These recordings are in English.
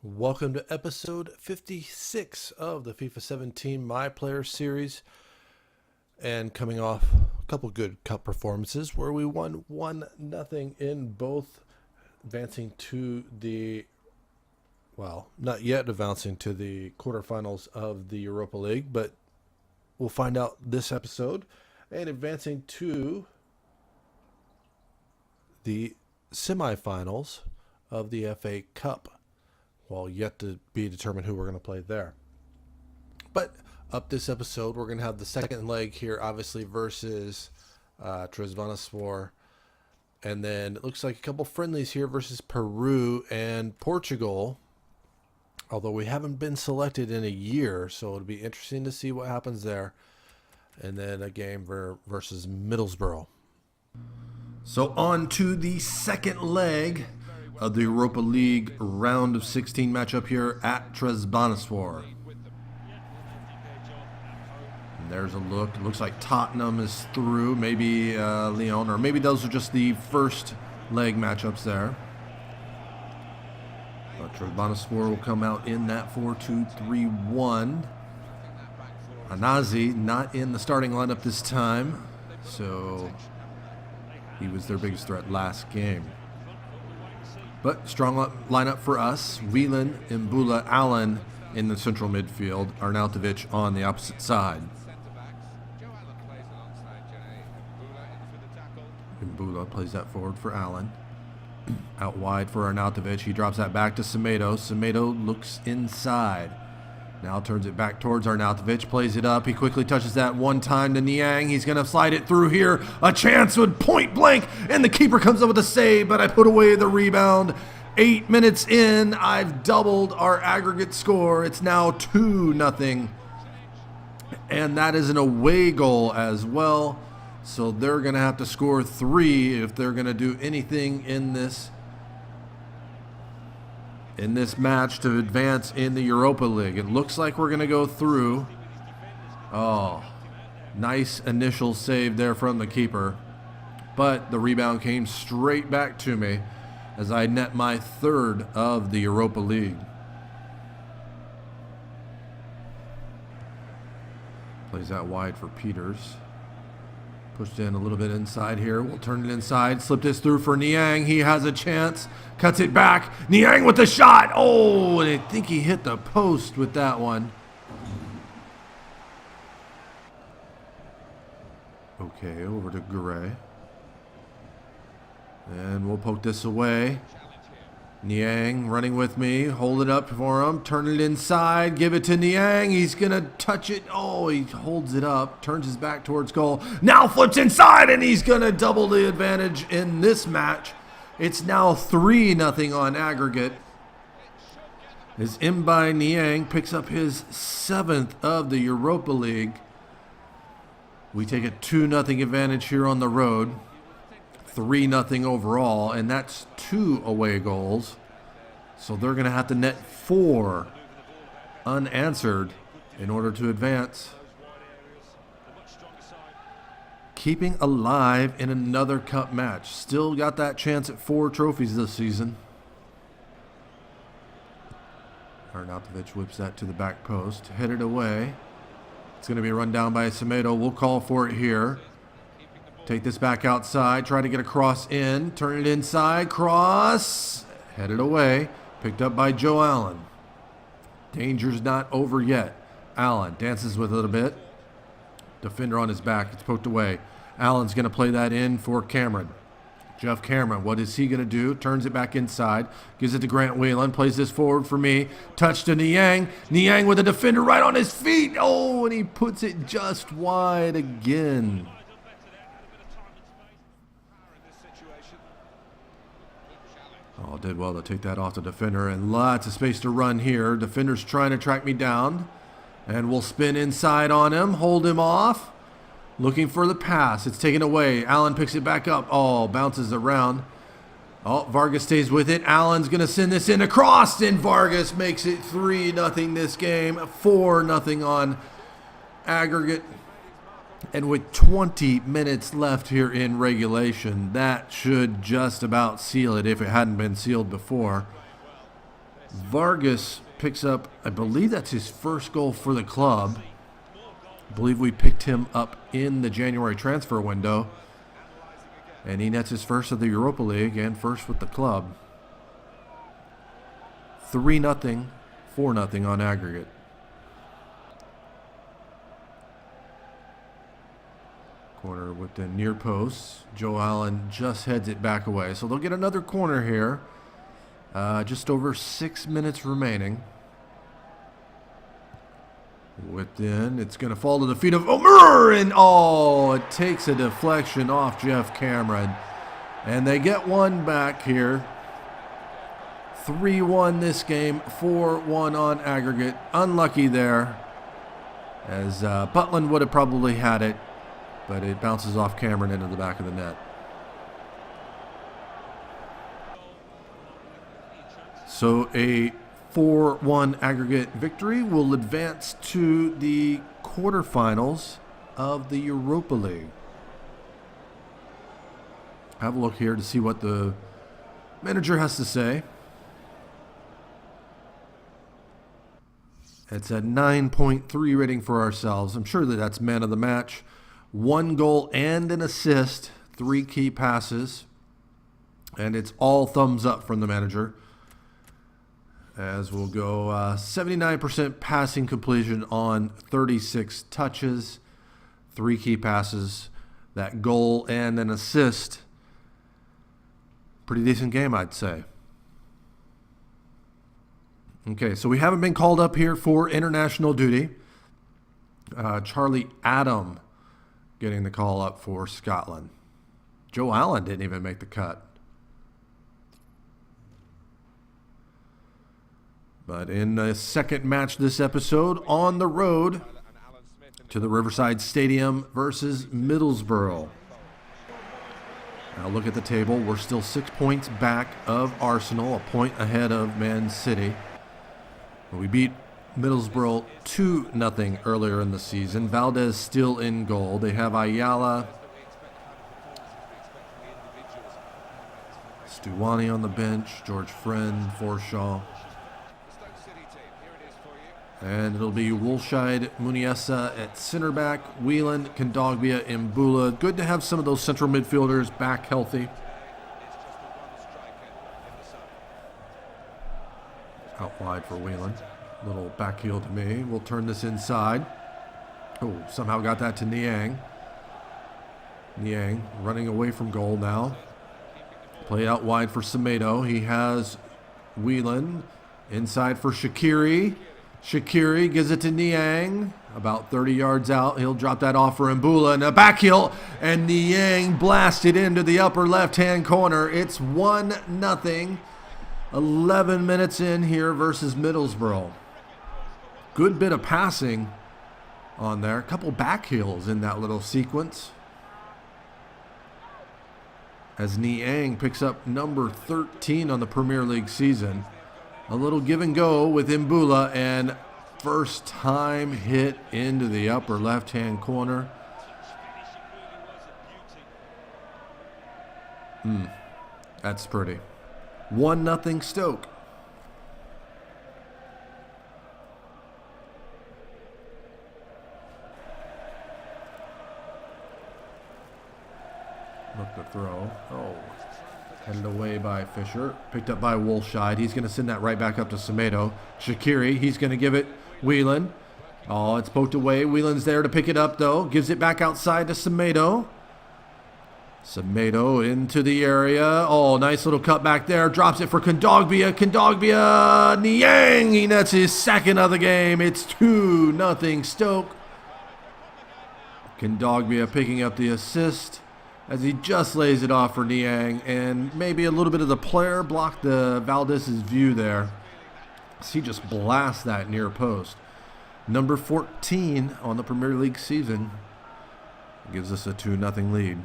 Welcome to episode 56 of the FIFA 17 My Player series, and coming off a couple good cup performances where we won 1-0 in both, advancing to the, well, not yet advancing to the quarterfinals of the Europa League, but we'll find out this episode, and advancing to the semifinals of the FA Cup. Well, yet to be determined who we're going to play there. But up this episode, we're going to have the second leg here, obviously, versus Trabzonspor. And then it looks like a couple friendlies here versus Peru and Portugal. Although we haven't been selected in a year, so it'll be interesting to see what happens there. And then a game versus Middlesbrough. So on to the second leg of the Europa League round of 16 matchup here at Trabzonspor. And there's a look. It looks like Tottenham is through. Maybe Lyon, or maybe those are just the first leg matchups there. But Trabzonspor will come out in that 4-2-3-1. Anazi not in the starting lineup this time, so he was their biggest threat last game. But strong lineup for us. Whelan, Mbula, Allen in the central midfield. Arnautovic on the opposite side. Mbula plays that forward for Allen. Out wide for Arnautovic. He drops that back to Semedo. Semedo looks inside. Now turns it back towards Arnautovic. Plays it up. He quickly touches that one time to Niang. He's going to slide it through here. A chance with point blank. And the keeper comes up with a save, but I put away the rebound. 8 minutes in, I've doubled our aggregate score. It's now 2-0. And that is an away goal as well. So they're going to have to score 3 if they're going to do anything in this match to advance in the Europa League. It looks like we're going to go through. Oh, nice initial save there from the keeper. But the rebound came straight back to me as I net my third of the Europa League. Plays that wide for Peters. Pushed in a little bit inside here. We'll turn it inside. Slip this through for Niang. He has a chance. Cuts it back. Niang with the shot. Oh, and I think he hit the post with that one. Okay, over to Gray. And we'll poke this away. Niang running with me. Hold it up for him. Turn it inside. Give it to Niang. He's going to touch it. Oh, he holds it up. Turns his back towards goal. Now flips inside, and he's going to double the advantage in this match. It's now 3-0 on aggregate. As Mbai Niang picks up his 7th of the Europa League. We take a 2-0 advantage here on the road. 3-0 overall, and that's 2 away goals. So they're going to have to net 4 unanswered in order to advance. Keeping alive in another cup match. Still got that chance at 4 trophies this season. Arnautovic whips that to the back post. Headed away. It's going to be run down by Semedo. We'll call for it here. Take this back outside. Try to get a cross in. Turn it inside. Cross. Headed away. Picked up by Joe Allen. Danger's not over yet. Allen dances with it a little bit. Defender on his back. It's poked away. Allen's going to play that in for Cameron. Jeff Cameron, what is he going to do? Turns it back inside. Gives it to Grant Whelan. Plays this forward for me. Touch to Niang. Niang with a defender right on his feet. Oh, and he puts it just wide again. Oh, did well to take that off the defender, and lots of space to run here. Defender's trying to track me down, and we'll spin inside on him, hold him off. Looking for the pass. It's taken away. Allen picks it back up. Oh, bounces around. Oh, Vargas stays with it. Allen's going to send this in across, and Vargas makes it 3-0 this game, 4-0 on aggregate. And with 20 minutes left here in regulation, that should just about seal it if it hadn't been sealed before. Vargas picks up, I believe that's his first goal for the club. I believe we picked him up in the January transfer window. And he nets his first of the Europa League and first with the club. 3-0, 4-0 on aggregate. Corner with the near post. Joe Allen just heads it back away. So they'll get another corner here. Just over 6 minutes remaining. Within, it's going to fall to the feet of Omer, and it takes a deflection off Jeff Cameron. And they get one back here. 3-1 this game, 4-1 on aggregate. Unlucky there, as Butland would have probably had it, but it bounces off Cameron into the back of the net. So a 4-1 aggregate victory will advance to the quarterfinals of the Europa League. Have a look here to see what the manager has to say. It's a 9.3 rating for ourselves. I'm sure that that's man of the match. 1 goal and an assist, 3 key passes, and it's all thumbs up from the manager. As we'll go 79% passing completion on 36 touches, 3 key passes, that goal and an assist. Pretty decent game, I'd say. Okay, so we haven't been called up here for international duty. Charlie Adam getting the call up for Scotland. Joe Allen didn't even make the cut. But in the second match this episode, on the road to the Riverside Stadium versus Middlesbrough. Now look at the table. We're still 6 points back of Arsenal, a point ahead of Man City. We beat Middlesbrough 2-0 earlier in the season. Valdez still in goal. They have Ayala, Stuwani on the bench, George Friend, Forshaw. And it'll be Woolshide, Muniesa at center back, Whelan, Kondogbia, Mbula. Good to have some of those central midfielders back healthy. Out wide for Whelan. Little back heel to me. We'll turn this inside. Oh, somehow got that to Niang. Niang running away from goal now. Play out wide for Semedo. He has Whelan. Inside for Shaqiri. Shaqiri gives it to Niang. About 30 yards out. He'll drop that off for Mbula. And a back heel. And Niang blasted into the upper left-hand corner. It's 1-0. 11 minutes in here versus Middlesbrough. Good bit of passing on there. A couple back heels in that little sequence. As Niang picks up number 13 on the Premier League season. A little give and go with Mbula, and first time hit into the upper left-hand corner. That's pretty. 1-0 Stoke. Look to throw. Oh. Headed away by Fisher. Picked up by Woolshide. He's going to send that right back up to Semedo. Shaqiri, he's going to give it Whelan. Oh, it's poked away. Whelan's there to pick it up, though. Gives it back outside to Semedo. Semedo into the area. Oh, nice little cut back there. Drops it for Kondogbia. Kondogbia. Niang. He nets his second of the game. It's 2-0 Stoke. Kondogbia picking up the assist as he just lays it off for Niang. And maybe a little bit of the player blocked the Valdez's view there. So he just blasts that near post. Number 14 on the Premier League season. Gives us a 2-0 lead.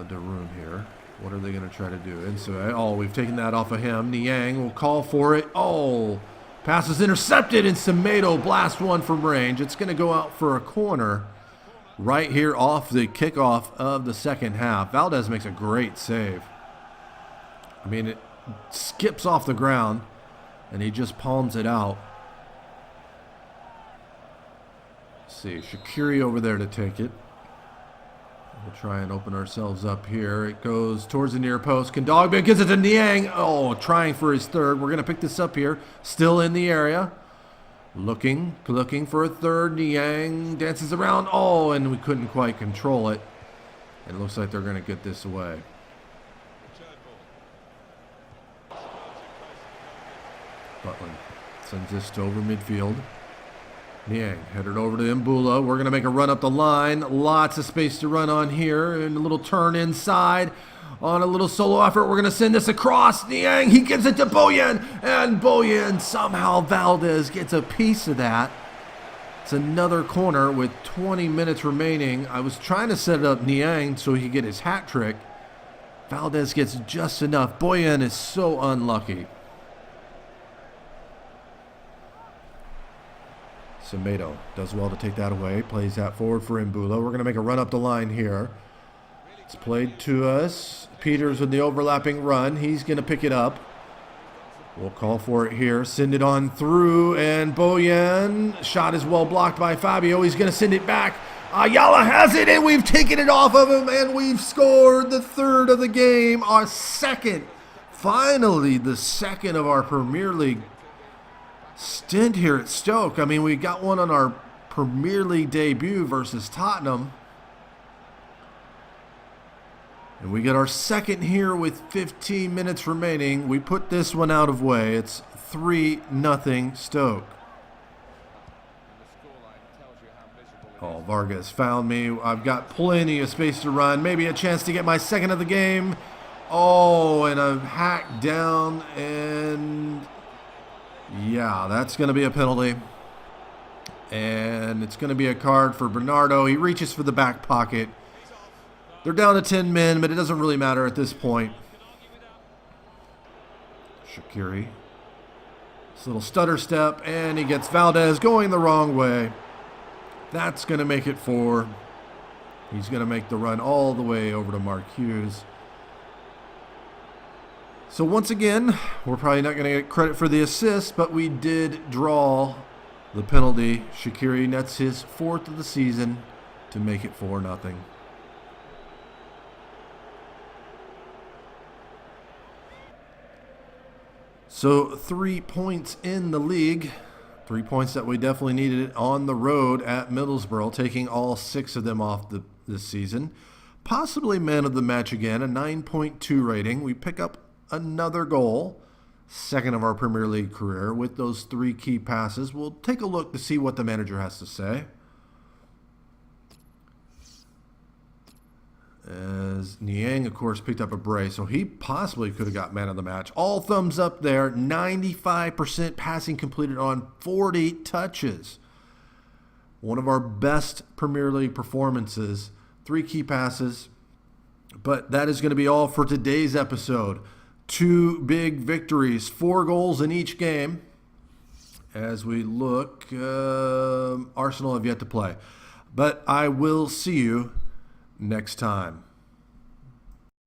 The room here. What are they going to try to do? Inside. Oh, we've taken that off of him. Niang will call for it. Oh, pass is intercepted, and Semedo blasts one from range. It's going to go out for a corner right here off the kickoff of the second half. Valdez makes a great save. I mean, it skips off the ground, and he just palms it out. Let's see, Shaqiri over there to take it. We'll try and open ourselves up here. It goes towards the near post. Kondogbia gives it to Niang. Oh, trying for his third. We're going to pick this up here. Still in the area. Looking for a third. Niang dances around. Oh, and we couldn't quite control it. It looks like they're going to get this away. Butland sends this to over midfield. Niang headed over to Mbula. We're going to make a run up the line. Lots of space to run on here. And a little turn inside on a little solo effort. We're going to send this across. Niang, he gives it to Boyan. And Boyan, somehow Valdez gets a piece of that. It's another corner with 20 minutes remaining. I was trying to set up Niang so he could get his hat trick. Valdez gets just enough. Boyan is so unlucky. Semedo does well to take that away. Plays that forward for Mbula. We're going to make a run up the line here. It's played to us. Peters with the overlapping run. He's going to pick it up. We'll call for it here. Send it on through. And Boyan. Shot is well blocked by Fabio. He's going to send it back. Ayala has it, and we've taken it off of him, and we've scored the third of the game. Our second. Finally, the second of our Premier League stint here at Stoke. I mean, we got one on our Premier League debut versus Tottenham. And we get our second here with 15 minutes remaining. We put this one out of way. It's 3-0 Stoke. Oh, Vargas found me. I've got plenty of space to run. Maybe a chance to get my second of the game. Oh, and a hack down, and yeah, that's going to be a penalty. And it's going to be a card for Bernardo. He reaches for the back pocket. They're down to 10 men, but it doesn't really matter at this point. Shaqiri. This little stutter step, and he gets Valdez going the wrong way. That's going to make it 4. He's going to make the run all the way over to Mark Hughes. So once again, we're probably not going to get credit for the assist, but we did draw the penalty. Shaqiri nets his 4th of the season to make it 4-0. So 3 points in the league. 3 points that we definitely needed on the road at Middlesbrough, taking all 6 of them off this season. Possibly man of the match again, a 9.2 rating. We pick up another goal, second of our Premier League career, with those 3 key passes. We'll take a look to see what the manager has to say. As Niang, of course, picked up a brace, so he possibly could have got man of the match. All thumbs up there. 95% passing completed on 40 touches. One of our best Premier League performances. 3 key passes. But that is going to be all for today's episode. 2 big victories, 4 goals in each game. As we look, Arsenal have yet to play. But I will see you next time.